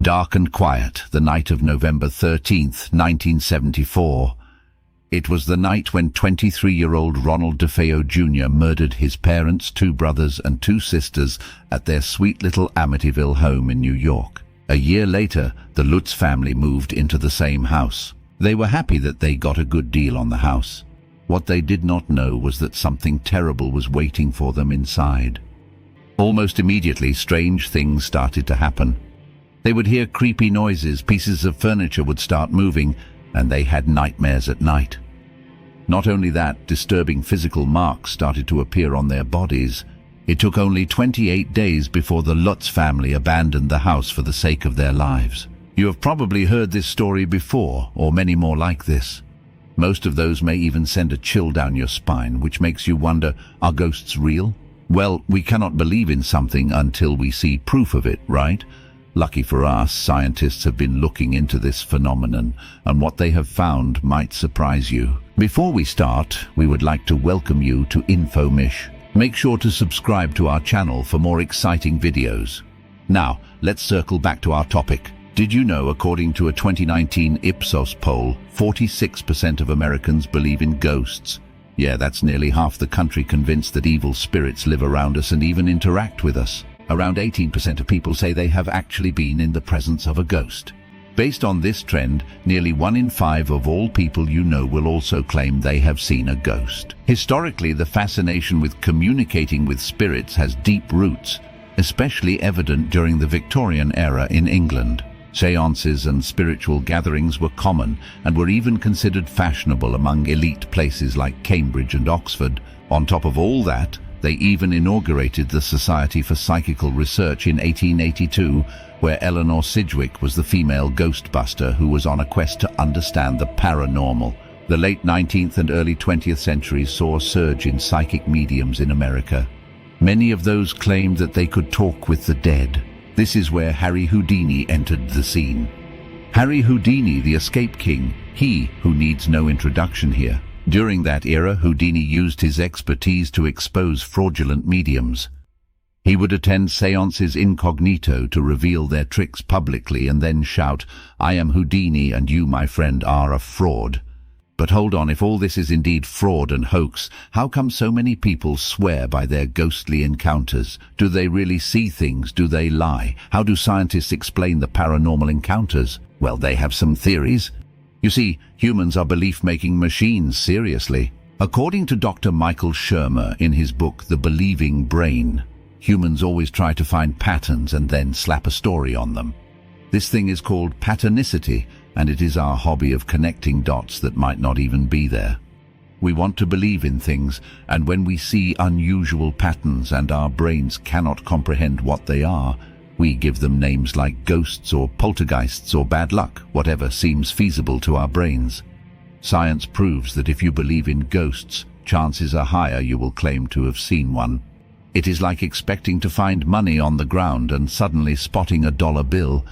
Dark and quiet, the night of November 13th, 1974. It was the night when 23-year-old Ronald DeFeo Jr. murdered his parents, 2 brothers and 2 sisters at their sweet little Amityville home in New York. A year later, the Lutz family moved into the same house. They were happy that they got a good deal on the house. What they did not know was that something terrible was waiting for them inside. Almost immediately, strange things started to happen. They would hear creepy noises, pieces of furniture would start moving, and they had nightmares at night. Not only that, disturbing physical marks started to appear on their bodies. It took only 28 days before the Lutz family abandoned the house for the sake of their lives. You have probably heard this story before, or many more like this. Most of those may even send a chill down your spine, which makes you wonder, are ghosts real? Well, we cannot believe in something until we see proof of it, right? Lucky for us, scientists have been looking into this phenomenon, and what they have found might surprise you. Before we start, we would like to welcome you to Infomish. Make sure to subscribe to our channel for more exciting videos. Now, let's circle back to our topic. Did you know, according to a 2019 Ipsos poll, 46% of Americans believe in ghosts? Yeah, that's nearly half the country convinced that evil spirits live around us and even interact with us. Around 18% of people say they have actually been in the presence of a ghost. Based on this trend, nearly 1 in 5 of all people you know will also claim they have seen a ghost. Historically, the fascination with communicating with spirits has deep roots, especially evident during the Victorian era in England. Seances and spiritual gatherings were common and were even considered fashionable among elite places like Cambridge and Oxford. On top of all that, they even inaugurated the Society for Psychical Research in 1882, where Eleanor Sidgwick was the female ghostbuster who was on a quest to understand the paranormal. The late 19th and early 20th centuries saw a surge in psychic mediums in America. Many of those claimed that they could talk with the dead. This is where Harry Houdini entered the scene. Harry Houdini, the escape king, he who needs no introduction here. During that era, Houdini used his expertise to expose fraudulent mediums. He would attend seances incognito to reveal their tricks publicly and then shout, "I am Houdini and you, my friend, are a fraud." But hold on, if all this is indeed fraud and hoax, how come so many people swear by their ghostly encounters? Do they really see things? Do they lie? How do scientists explain the paranormal encounters? Well, they have some theories. You see, humans are belief-making machines, seriously. According to Dr. Michael Shermer in his book The Believing Brain, humans always try to find patterns and then slap a story on them. This thing is called patternicity, and it is our hobby of connecting dots that might not even be there. We want to believe in things, and when we see unusual patterns and our brains cannot comprehend what they are, we give them names like ghosts or poltergeists or bad luck, whatever seems feasible to our brains. Science proves that if you believe in ghosts, chances are higher you will claim to have seen one. It is like expecting to find money on the ground and suddenly spotting a dollar bill.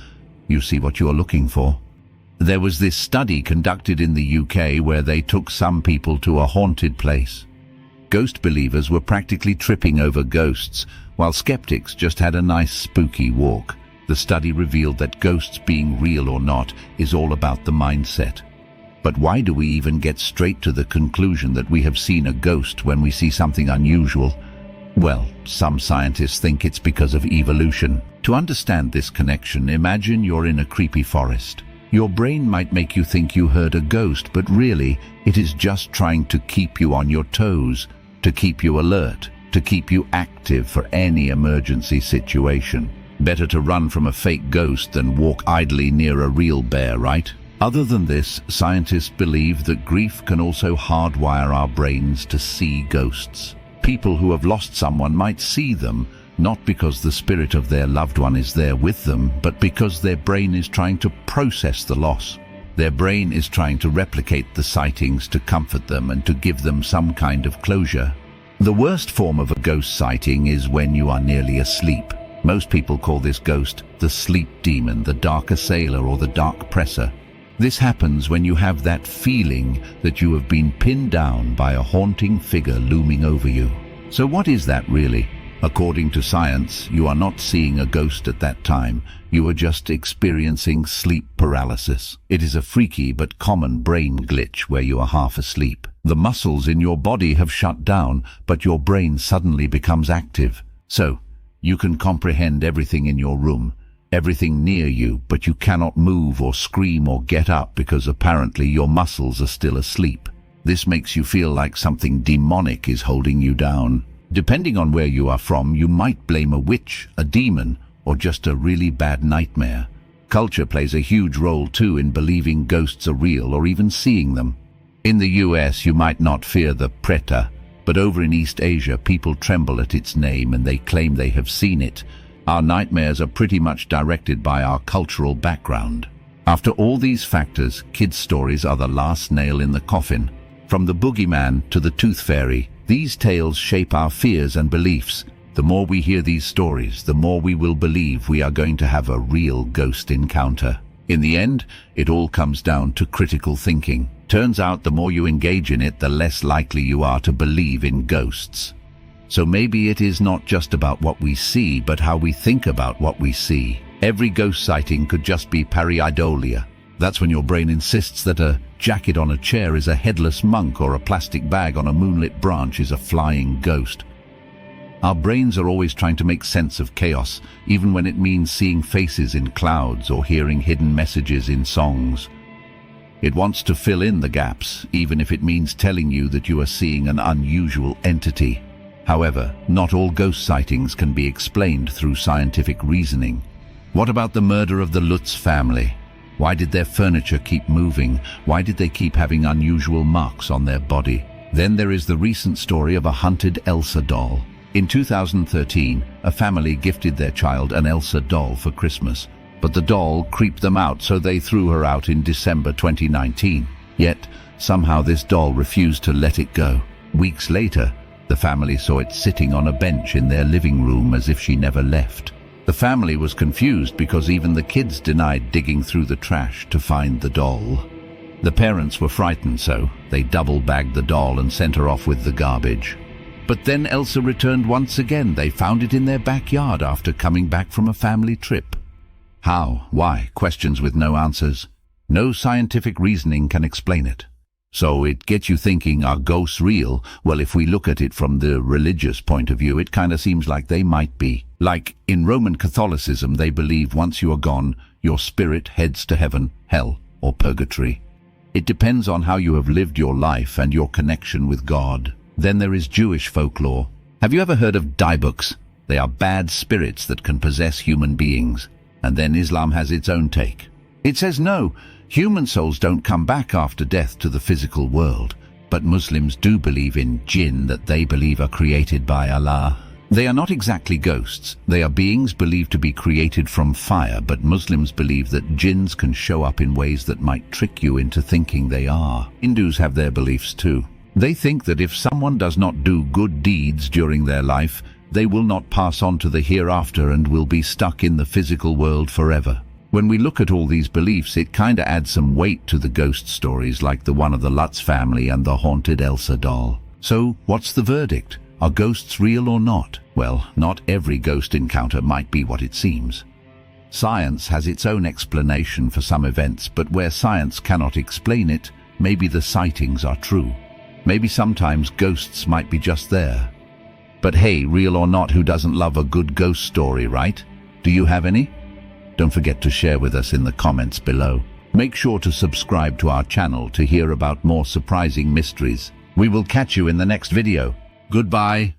You see what you are looking for. There was this study conducted in the UK where they took some people to a haunted place. Ghost believers were practically tripping over ghosts, while skeptics just had a nice spooky walk. The study revealed that ghosts, being real or not, is all about the mindset. But why do we even get straight to the conclusion that we have seen a ghost when we see something unusual? Well, some scientists think it's because of evolution. To understand this connection, imagine you're in a creepy forest. Your brain might make you think you heard a ghost, but really, it is just trying to keep you on your toes, to keep you alert, to keep you active for any emergency situation. Better to run from a fake ghost than walk idly near a real bear, right? Other than this, scientists believe that grief can also hardwire our brains to see ghosts. People who have lost someone might see them, not because the spirit of their loved one is there with them, but because their brain is trying to process the loss. Their brain is trying to replicate the sightings to comfort them and to give them some kind of closure. The worst form of a ghost sighting is when you are nearly asleep. Most people call this ghost the sleep demon, the dark assailer, or the dark presser. This happens when you have that feeling that you have been pinned down by a haunting figure looming over you. So what is that really? According to science, you are not seeing a ghost at that time. You are just experiencing sleep paralysis. It is a freaky but common brain glitch where you are half asleep. The muscles in your body have shut down, but your brain suddenly becomes active. So, you can comprehend everything in your room, everything near you, but you cannot move or scream or get up because apparently your muscles are still asleep. This makes you feel like something demonic is holding you down. Depending on where you are from, you might blame a witch, a demon, or just a really bad nightmare. Culture plays a huge role too in believing ghosts are real or even seeing them. In the US, you might not fear the preta, but over in East Asia, people tremble at its name and they claim they have seen it. Our nightmares are pretty much directed by our cultural background. After all these factors, kids' stories are the last nail in the coffin. From the boogeyman to the tooth fairy, these tales shape our fears and beliefs. The more we hear these stories, the more we will believe we are going to have a real ghost encounter. In the end, it all comes down to critical thinking. Turns out the more you engage in it, the less likely you are to believe in ghosts. So maybe it is not just about what we see, but how we think about what we see. Every ghost sighting could just be pareidolia. That's when your brain insists that a jacket on a chair is a headless monk or a plastic bag on a moonlit branch is a flying ghost. Our brains are always trying to make sense of chaos, even when it means seeing faces in clouds or hearing hidden messages in songs. It wants to fill in the gaps, even if it means telling you that you are seeing an unusual entity. However, not all ghost sightings can be explained through scientific reasoning. What about the murder of the Lutz family? Why did their furniture keep moving? Why did they keep having unusual marks on their body? Then there is the recent story of a hunted Elsa doll. In 2013, a family gifted their child an Elsa doll for Christmas, but the doll creeped them out, so they threw her out in December 2019. Yet, somehow this doll refused to let it go. Weeks later, the family saw it sitting on a bench in their living room as if she never left. The family was confused because even the kids denied digging through the trash to find the doll. The parents were frightened, so they double-bagged the doll and sent her off with the garbage. But then Elsa returned once again. They found it in their backyard after coming back from a family trip. How? Why? Questions with no answers. No scientific reasoning can explain it. So it gets you thinking, are ghosts real? Well, if we look at it from the religious point of view, it kind of seems like they might be. Like in Roman Catholicism, they believe once you are gone, your spirit heads to heaven, hell, or purgatory. It depends on how you have lived your life and your connection with God. Then there is Jewish folklore. Have you ever heard of diebuks? They are bad spirits that can possess human beings. And then Islam has its own take. It says no, human souls don't come back after death to the physical world. But Muslims do believe in jinn that they believe are created by Allah. They are not exactly ghosts. They are beings believed to be created from fire, but Muslims believe that jinns can show up in ways that might trick you into thinking they are. Hindus have their beliefs too. They think that if someone does not do good deeds during their life, they will not pass on to the hereafter and will be stuck in the physical world forever. When we look at all these beliefs, it kinda adds some weight to the ghost stories like the one of the Lutz family and the haunted Elsa doll. So, what's the verdict? Are ghosts real or not? Well, not every ghost encounter might be what it seems. Science has its own explanation for some events, but where science cannot explain it, maybe the sightings are true. Maybe sometimes ghosts might be just there. But hey, real or not, who doesn't love a good ghost story, right? Do you have any? Don't forget to share with us in the comments below. Make sure to subscribe to our channel to hear about more surprising mysteries. We will catch you in the next video. Goodbye.